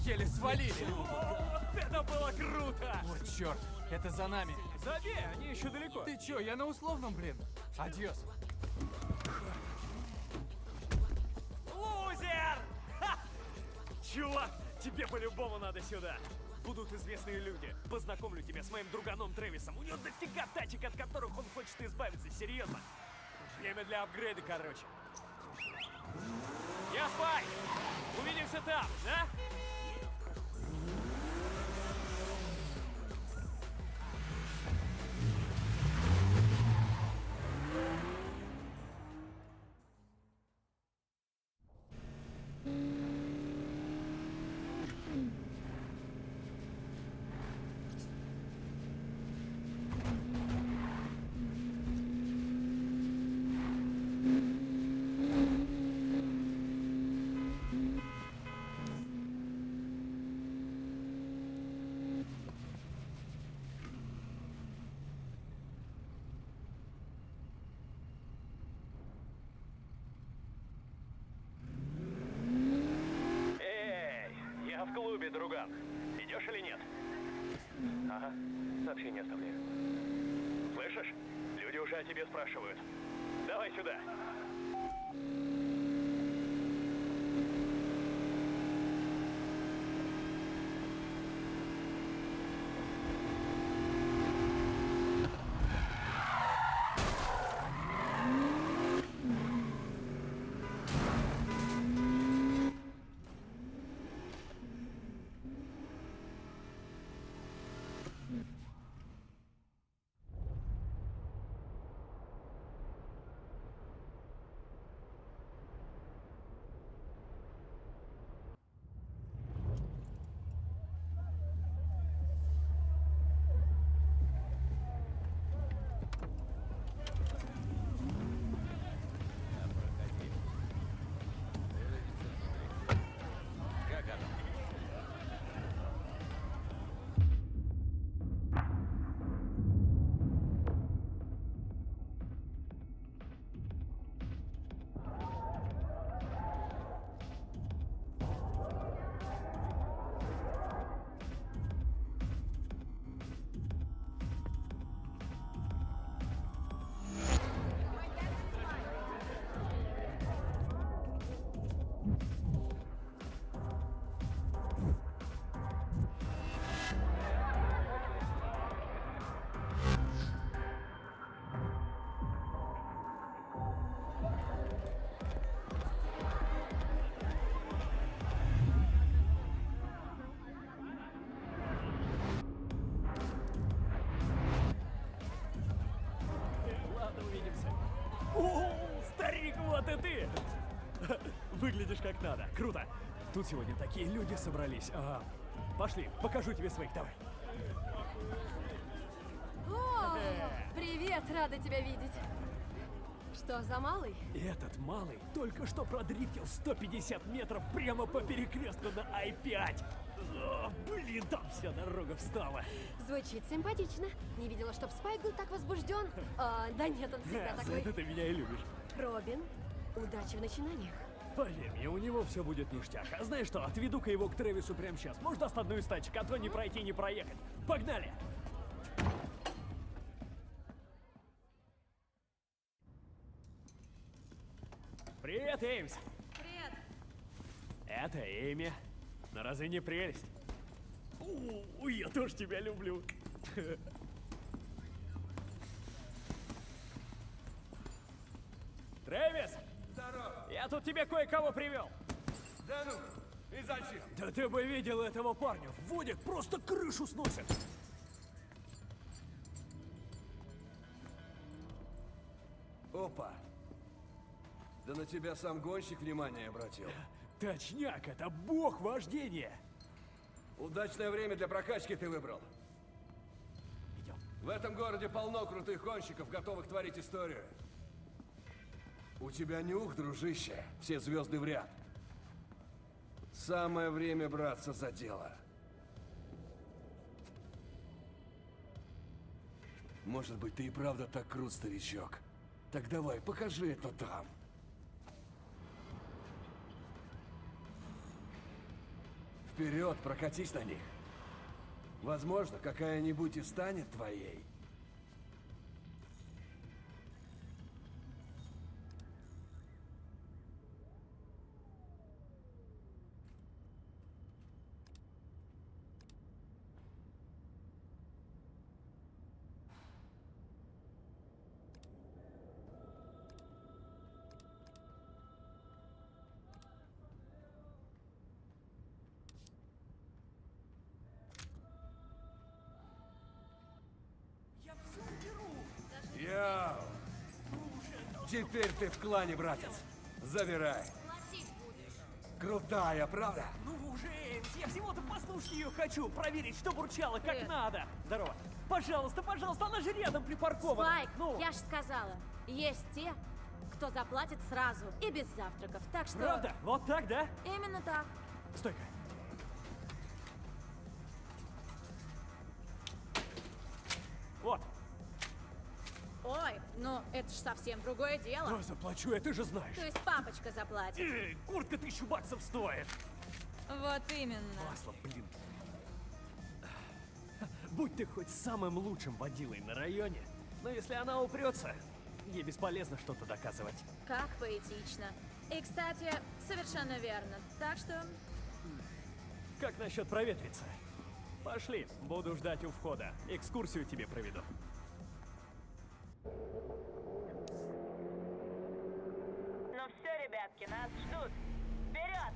еле свалили. Вот это было круто! О, черт, это за нами. Забей, они еще далеко. Ты чё, я на условном, блин. Адьос. Лузер! Ха! Чувак, тебе по-любому надо сюда. Будут известные люди. Познакомлю тебя с моим друганом Трэвисом. У него дофига тачек, от которых он хочет избавиться. Серьезно. Время для апгрейда, короче. Я спай! Увидимся там, да? Я в клубе, друган. Идешь или нет? Ага, сообщение оставляю. Слышишь? Люди уже о тебе спрашивают. Давай сюда. Ладно, увидимся. О, старик, вот и ты! Выглядишь как надо. Круто. Тут сегодня такие люди собрались. Пошли, покажу тебе своих, давай. О, привет, рада тебя видеть. Что за малый? Этот малый только что продрифтил 150 метров прямо по перекрестку на I-5. О, блин, там вся дорога встала. Звучит симпатично. Не видела, чтоб Спайк был так возбужден. Да нет, он всегда За такой. это ты меня и любишь. Робин, удачи в начинаниях. Поверь мне, у него все будет ништяк. А знаешь что, отведу-ка его к Трэвису прямо сейчас. Может, даст одну из тачек, а то не пройти, не проехать. Погнали! Привет, Эймс! Привет. Это Эйми. Но разве не прелесть? Я тоже тебя люблю. Трэвис! Здорово. Я тут тебе кое-кого привел. Да ну, и зачем? Да ты бы видел этого парня. Водик просто крышу сносит. Опа. Да на тебя сам гонщик внимание обратил. Точняк, это бог вождения. Удачное время для прокачки ты выбрал. Идем. В этом городе полно крутых гонщиков, готовых творить историю. У тебя нюх, дружище. Все звезды в ряд. Самое время браться за дело. Может быть, ты и правда так крут, старичок. Так давай, покажи это там. Вперед, прокатись на них. Возможно, какая-нибудь и станет твоей. Йоу! Теперь ты в клане, братец. Забирай. Крутая, правда? Ну уже, Эймс, я всего-то послушать ее хочу, проверить, что бурчало, как Привет. надо. Здорово. Пожалуйста, пожалуйста, она же рядом припаркована. Спайк, Ну, я ж сказала, есть те, кто заплатит сразу и без завтраков, так что... правда? Вот так, да? Именно так. Стой-ка. Вот. Ой, ну это ж совсем другое дело. Ну, заплачу, я ты же знаешь. То есть папочка заплатит. Куртка 1000 баксов стоит. Вот именно. Масло, блин. Будь ты хоть самым лучшим водилой на районе, но если она упрется, ей бесполезно что-то доказывать. Как поэтично. И, кстати, совершенно верно. Так что... Как насчет проветриться? Пошли, буду ждать у входа. Экскурсию тебе проведу. Ну все, ребятки, нас ждут. Вперед!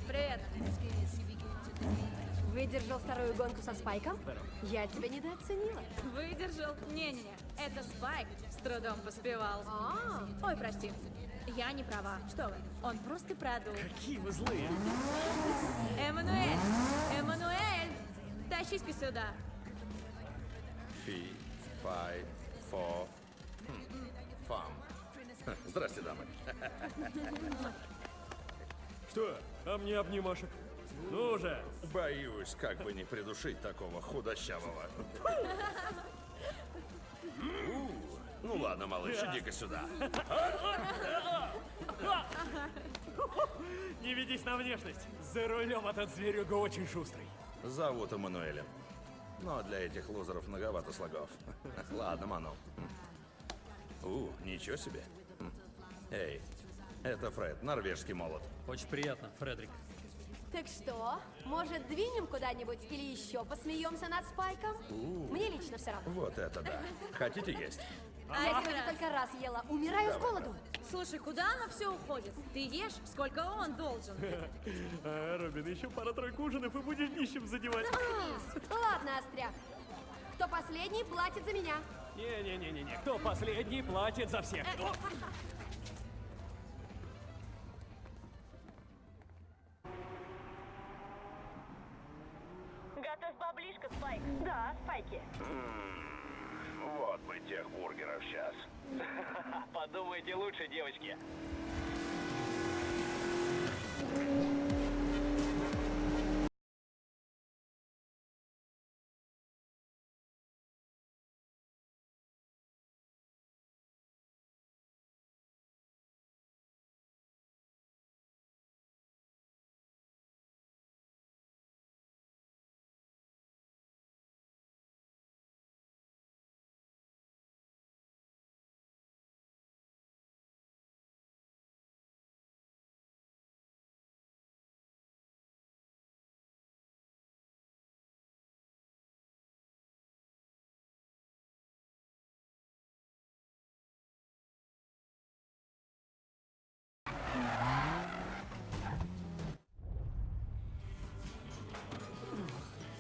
Привет. Выдержал вторую гонку со Спайком? Я тебя недооценила. Выдержал? Не-не-не, это Спайк с трудом поспевал. Ой, прости. Я не права. Что вы? Он просто продул. Какие вы злые. Эммануэль! Эммануэль! Тащись-ка сюда. Фи, фай, фо, фам. Здрасте, дамы. Что? А мне обнимашек? Ну же! Боюсь, как бы не придушить такого худощавого. Ну ладно, малыш, иди-ка сюда. Не ведись на внешность. За рулем этот зверюга очень шустрый. Зовут Эммануэлем. Но для этих лузеров многовато слогов. Ладно, Ману. Ничего себе. Эй, это Фред, норвежский молот. Очень приятно, Фредерик. Так что, может, двинем куда-нибудь или еще посмеемся над Спайком? Мне лично все равно. Вот это да. Хотите есть? Я сегодня только раз ела, умираю с голоду. Слушай, куда оно все уходит? Ты ешь, сколько он должен. Робин, еще пара-тройку ужинов и будешь нищим задевать. Ладно, Остряк. Кто последний, платит за меня. Не-не-не-не, кто последний, платит за всех. Готовь баблишко, Спайк. Да, Спайки. Вот бы тех бургеров сейчас. Подумайте лучше, девочки.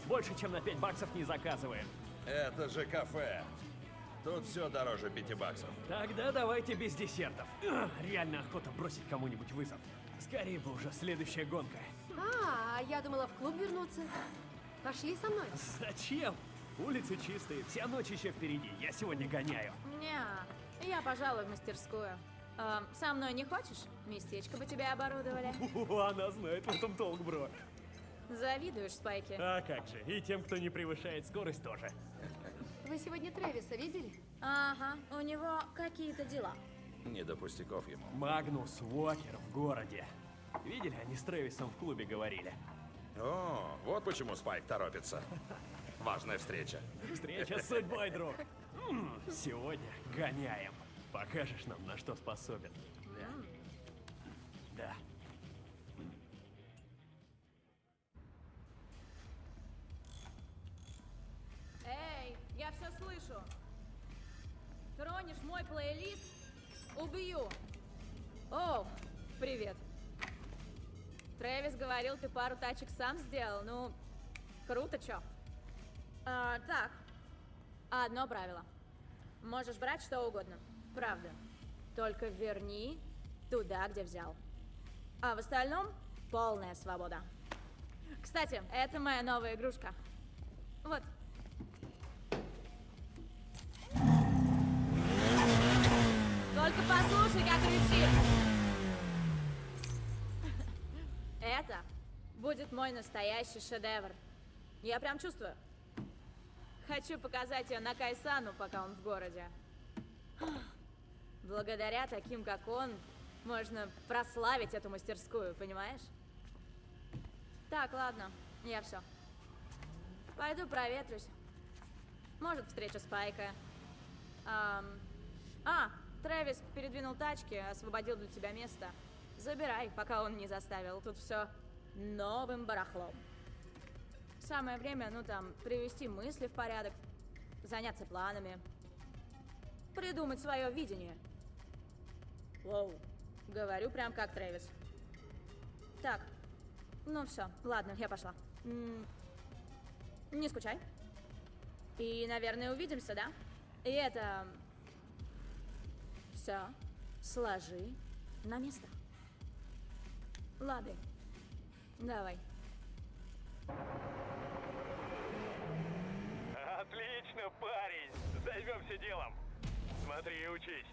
Больше, чем на 5 баксов не заказываем. Это же кафе. Тут все дороже 5 баксов. Тогда давайте без десертов. Реально охота бросить кому-нибудь вызов. Скорее бы уже следующая гонка. А я думала в клуб вернуться. Пошли со мной. Зачем? Улицы чистые, вся ночь еще впереди. Я сегодня гоняю. Не, я, пожалуй, в мастерскую. Со мной не хочешь? Местечко бы тебе оборудовали. Она знает в этом толк, бро. Завидуешь, Спайки? А как же, и тем, кто не превышает скорость, тоже. Вы сегодня Трэвиса видели? Ага, у него какие-то дела. Не до пустяков ему. Магнус Уокер в городе. Видели, они с Трэвисом в клубе говорили. О, вот почему Спайк торопится. Важная встреча. Встреча с судьбой, друг. Сегодня гоняем. Покажешь нам, на что способен. Да. Эй, я все слышу. Тронешь мой плейлист? Убью. О, привет. Трэвис говорил, ты пару тачек сам сделал. Ну, круто, чё? Так, одно правило. Можешь брать что угодно. Правда. Только верни туда, где взял. А в остальном полная свобода. Кстати, это моя новая игрушка. Вот. Только послушай, как кричит. Это будет мой настоящий шедевр. Я прям чувствую. Хочу показать ее на Кайсану, пока он в городе. Благодаря таким, как он, можно прославить эту мастерскую, понимаешь? Так, ладно, я все. Пойду проветрюсь. Может, встречу Спайка. Трэвис передвинул тачки, освободил для тебя место. Забирай, пока он не заставил. Тут все новым барахлом. Самое время, привести мысли в порядок, заняться планами, придумать свое видение. Воу, говорю прям как Трэвис. Так, все, ладно, я пошла. Не скучай. И, наверное, увидимся, да? И это... Все сложи на место. Лады. Давай. Отлично, парень! Займемся делом. Смотри и учись.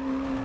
Спасибо.